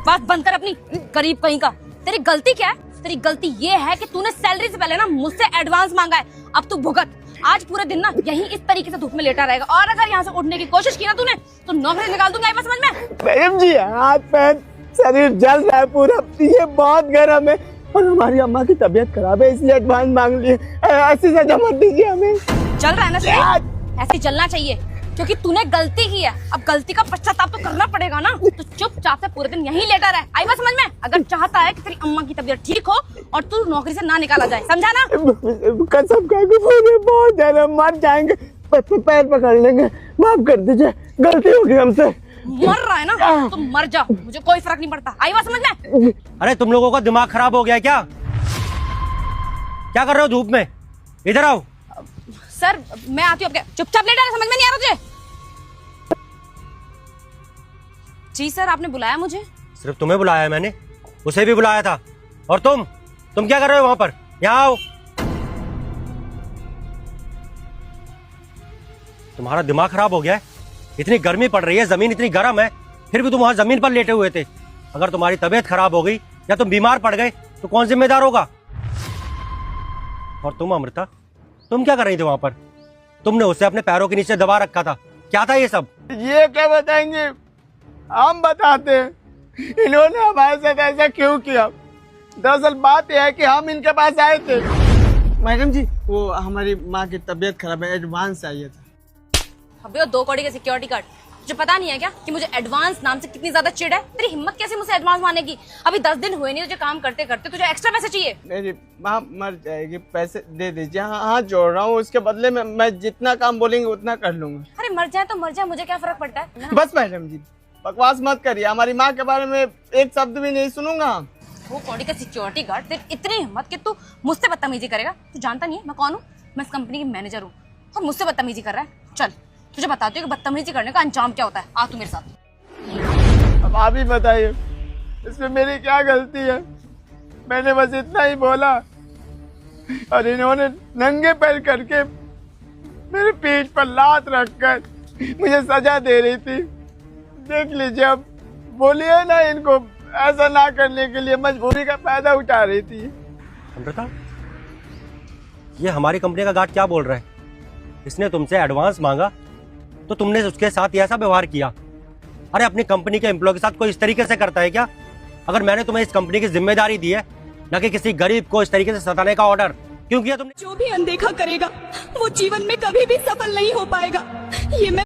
बकवास बंद कर अपनी, गरीब कहीं का। तेरी गलती क्या है? तेरी गलती ये है कि तूने सैलरी से पहले ना मुझसे एडवांस मांगा है। अब तू भुगत। आज पूरे दिन ना यही इस तरीके से धूप में लेटा रहेगा, और अगर यहाँ से उठने की कोशिश की ना तूने तो नौकरी निकाल दूंगा। आई बात समझ में? मैडम जी हाथ पैर शरीर जल रहा है पूरा, ये बहुत गर्म है और हमारी अम्मा की तबीयत खराब है इसलिए एडवांस मांग लिए। ऐसी सजा मत दीजिए हमें। चल रहा है ना शरीर? ऐसे चलना चाहिए क्योंकि तूने गलती की है। अब गलती का पश्चाताप तो करना पड़ेगा ना। तो चुपचाप से पूरे दिन यहीं लेटा रहे। आई बात समझ में? अगर चाहता है कि तेरी अम्मा की तबीयत ठीक हो और तू नौकरी से ना निकाला जाए, समझा ना? कसम खा के बोले बहुत ज्यादा मर जाएंगे, पैर पकड़ लेंगे, माफ कर दीजिए, गलती होगी हमसे। मर रहा है ना तो मर जा, मुझे कोई फर्क नहीं पड़ता। आई बात समझ में? अरे तुम लोगों का दिमाग खराब हो गया है क्या? क्या कर रहे हो धूप में? इधर आओ। सर मैं आती हूँ। चुपचाप लेटा रहे, समझ में नहीं आ रहा तुझे? जी सर, आपने बुलाया मुझे? सिर्फ तुम्हें बुलाया है मैंने, उसे भी बुलाया था। और तुम क्या कर रहे हो वहां पर? यहाँ आओ। तुम्हारा दिमाग खराब हो गया है? इतनी गर्मी पड़ रही है, जमीन इतनी गर्म है, फिर भी तुम वहां जमीन पर लेटे हुए थे। अगर तुम्हारी तबीयत खराब हो गई या तुम बीमार पड़ गए तो कौन जिम्मेदार होगा? और तुम अमृता, तुम क्या कर रही थी वहां पर? तुमने उसे अपने पैरों के नीचे दबा रखा था। क्या था ये सब? ये क्या बताएंगे, हम बताते हैं इन्होंने हमारे साथ ऐसा क्यों किया। दरअसल बात यह है कि हम इनके पास आए थे। मैडम जी वो हमारी माँ की तबीयत खराब है, एडवांस चाहिए था। अबे वो 2 कौड़ी का सिक्योरिटी गार्ड, तुझे पता नहीं है क्या कि मुझे एडवांस नाम से कितनी ज्यादा चिढ़ है? तेरी हिम्मत कैसे मुझसे एडवांस मांगने की? अभी 10 दिन हुए नहीं तुझे काम करते करते, तुझे एक्स्ट्रा पैसे चाहिए? मेरी माँ मर जाएगी, पैसे दे दीजिए। हाथ जोड़ रहा हूँ, उसके बदले में मैं जितना काम बोलेंगे उतना कर लूंगा। अरे मर जाए तो मर जाए, मुझे क्या फर्क पड़ता है? बस मैडम जी बकवास मत करिए, हमारी माँ के बारे में एक शब्द भी नहीं सुनूंगा। वो कौड़ी का सिक्योरिटी गार्ड, तेरी इतनी हिम्मत कि तू मुझसे बदतमीजी करेगा? तू जानता नहीं है मैं कौन हूँ? मैं इस कंपनी की मैनेजर हूँ और मुझसे बदतमीजी कर रहा है। चल तुझे बताती हूँ कि बदतमीजी करने का अंजाम क्या होता है। आ तू मेरे साथ। अब आप ही बताइए इसमें मेरी क्या गलती है? मैंने बस इतना ही बोला और इन्होंने नंगे पैर करके मेरे पीठ पर लात रखकर मुझे सजा दे रही थी। देख लीजिए, अब बोलिए ना इनको ऐसा ना करने के लिए, मजबूरी का फायदा उठा रही थी। अमृता, ये हमारी कंपनी का गार्ड क्या बोल रहा है? इसने तुमसे एडवांस मांगा तो तुमने उसके साथ ऐसा व्यवहार किया? अरे अपनी कंपनी के एम्प्लॉय के साथ कोई इस तरीके से करता है क्या? अगर मैंने तुम्हें इस कंपनी की जिम्मेदारी दी है, न कि किसी गरीब को इस तरीके से सताने का ऑर्डर, क्यों किया तुमने? जो भी अनदेखा करेगा वो जीवन में कभी भी सफल नहीं हो पाएगा, ये मैं